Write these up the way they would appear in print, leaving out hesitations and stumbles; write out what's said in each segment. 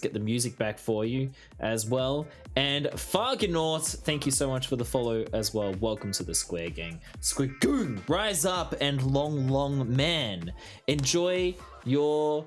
get the music back for you as well. And Fargonaut, thank you so much for the follow as well. Welcome to the Square Gang. Square Gang, rise up and long man. Enjoy your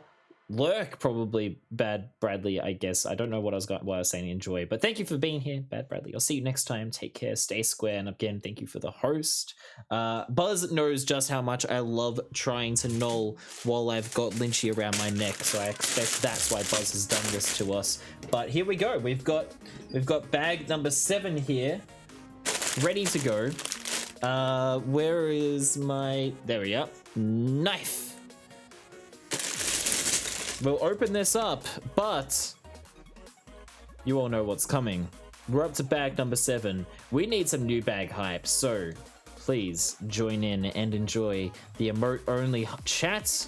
lurk, probably, Bad Bradley, I guess. I don't know what I was saying enjoy, but thank you for being here, Bad Bradley. I'll see you next time. Take care, stay square, and again, thank you for the host. Buzz knows just how much I love trying to null while I've got Lynchy around my neck, so I expect that's why Buzz has done this to us. But here we go. We've got bag number 7 here, ready to go. Where is my... There we go. Knife. We'll open this up, but you all know what's coming. We're up to bag number 7. We need some new bag hype, so please join in and enjoy the emote-only chat,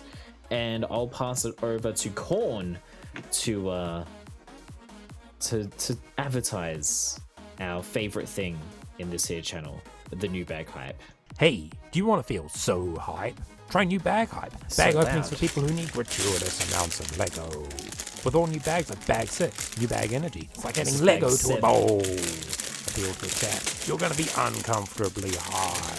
and I'll pass it over to Korn to advertise our favorite thing in this here channel, the new bag hype. Hey, do you want to feel so hype? Try new bag hype. Bag So openings loud. for people who need gratuitous amounts of Lego. With all new bags like Bag 6, new bag energy. It's like adding is Lego bag to 7. a bowl. Appeal to a chat. You're gonna be uncomfortably high.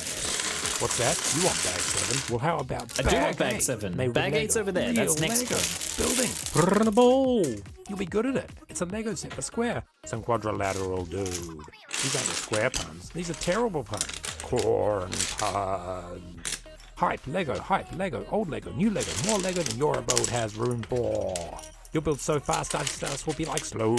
What's that? You want Bag 7? Well, how about I Bag do want Bag 8? 7. Made with Bag Lego. 8's over there. That's Real next Lego. Building. Run a ball. You'll be good at it. It's a Lego set for square. Some quadrilateral dude. These aren't the square puns. These are terrible puns. Corn puns. Hype, Lego, old Lego, new Lego, more Lego than your abode has room for. You'll build so fast, us will be like, slow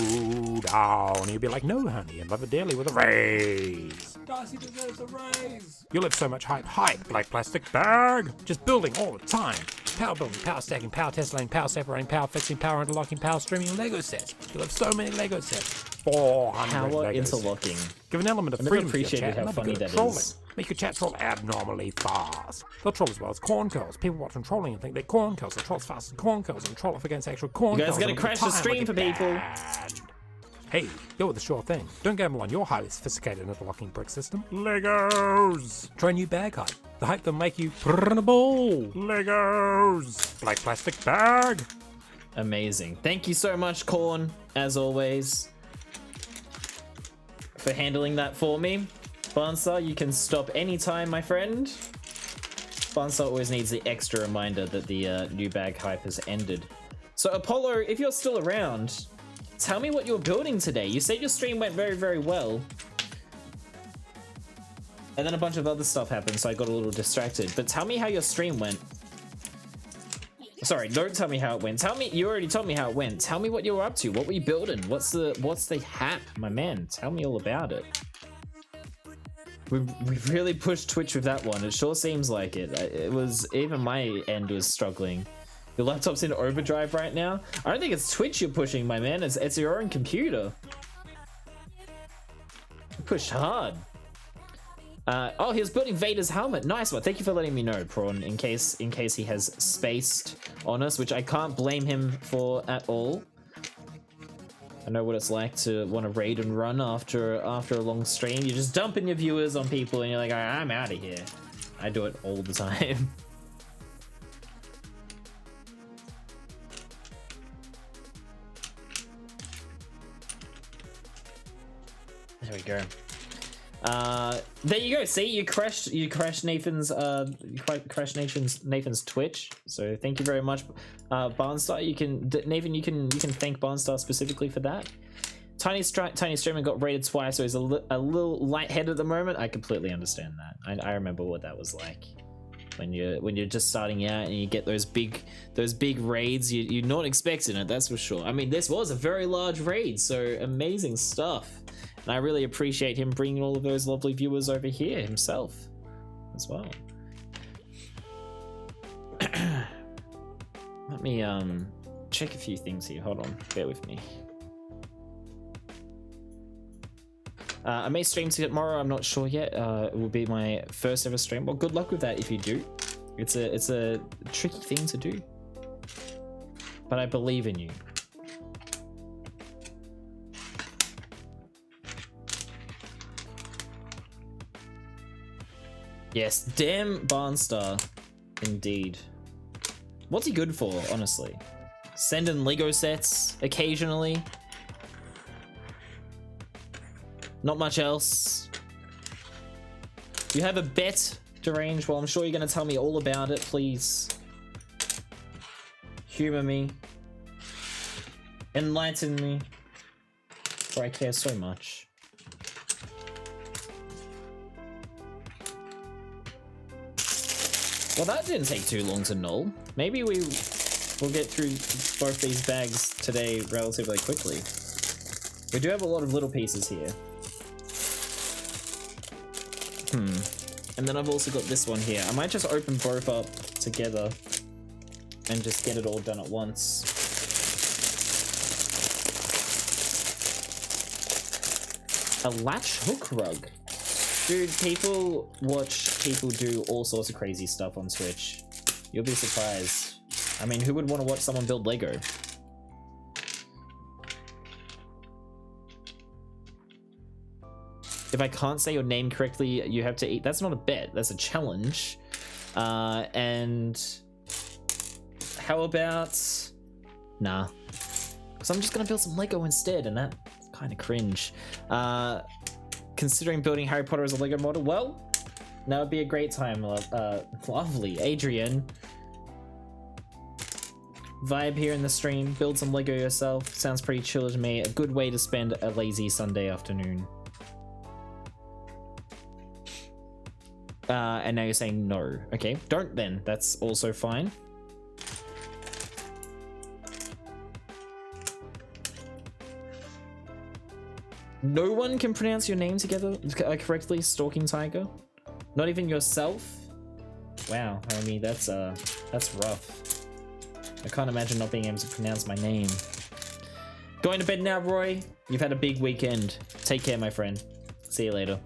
down. You'll be like, no, honey, and love it dearly with a raise. Darcy deserves a raise. You'll have so much hype, like plastic bag. Just building all the time. Power building, power stacking, power testing, power separating, power fixing, power interlocking, power streaming Lego sets. You'll have so many Lego sets. 400 Power Lego interlocking. sets. Give an element of I never freedom to your appreciated chat. how Love a funny good that trolling. is. Make your chat troll abnormally fast. They'll troll as well as corn curls. People watching trolling and think they're corn curls. They'll troll as fast as corn curls and troll off against actual corn You guys curls. gotta and crash the time stream like for it's people. bad. Hey, go with the sure thing. Don't gamble on your highly sophisticated interlocking brick system. Legos! Try new bag hype. The hype that'll make you run a ball. Legos! Like plastic bag. Amazing. Thank you so much, Korn, as always, for handling that for me. Barnstar, you can stop anytime, my friend. Barnstar always needs the extra reminder that the new bag hype has ended. So Apollo, if you're still around, tell me what you're building today. You said your stream went very, very well. And then a bunch of other stuff happened, so I got a little distracted. But tell me how your stream went. Sorry, don't tell me how it went. Tell me, you already told me how it went. Tell me what you were up to. What were you building? What's the hap, my man? Tell me all about it. We've really pushed Twitch with that one. It sure seems like it. It was, even my end was struggling. Your laptop's in overdrive right now? I don't think it's Twitch you're pushing, my man. It's your own computer. You pushed hard. Oh, he was building Vader's helmet. Nice one. Thank you for letting me know, Prawn, in case he has spaced on us, which I can't blame him for at all. I know what it's like to want to raid and run after a long stream. You're just dumping your viewers on people and you're like, I'm out of here. I do it all the time. There we go. There you go. See, you crashed Nathan's Nathan's Twitch. So thank you very much, Barnstar. Nathan, you can thank Barnstar specifically for that. Tiny Streamer got raided twice, so he's a little lightheaded at the moment. I completely understand that. I remember what that was like when you're just starting out and you get those big raids. You're not expecting it, that's for sure. I mean, this was a very large raid, so amazing stuff. And I really appreciate him bringing all of those lovely viewers over here himself as well. Let me check a few things here. Hold on, bear with me. I may stream tomorrow, I'm not sure yet. It will be my first ever stream. Well, good luck with that if you do. It's a tricky thing to do. But I believe in you. Yes, damn Barnstar. Indeed. What's he good for, honestly? Send in Lego sets occasionally. Not much else. You have a bet, Derange? Well, I'm sure you're going to tell me all about it. Please humor me. Enlighten me. For I care so much. Well, that didn't take too long to null. Maybe we'll get through both these bags today relatively quickly. We do have a lot of little pieces here. And then I've also got this one here. I might just open both up together and just get it all done at once. A latch hook rug. Dude, people watch people do all sorts of crazy stuff on Twitch. You'll be surprised. I mean, who would want to watch someone build Lego? If I can't say your name correctly, you have to eat. That's not a bet. That's a challenge. And how about... Nah. Because I'm just going to build some Lego instead, and that's kind of cringe. Considering building Harry Potter as a Lego model, well, that would be a great time. Lovely. Adrian. Vibe here in the stream. Build some Lego yourself. Sounds pretty chill to me. A good way to spend a lazy Sunday afternoon. And now you're saying no. Okay, don't then. That's also fine. No one can pronounce your name together correctly, Stalking Tiger? Not even yourself? Wow, I mean, that's rough. I can't imagine not being able to pronounce my name. Going to bed now, Roy. You've had a big weekend. Take care, my friend. See you later.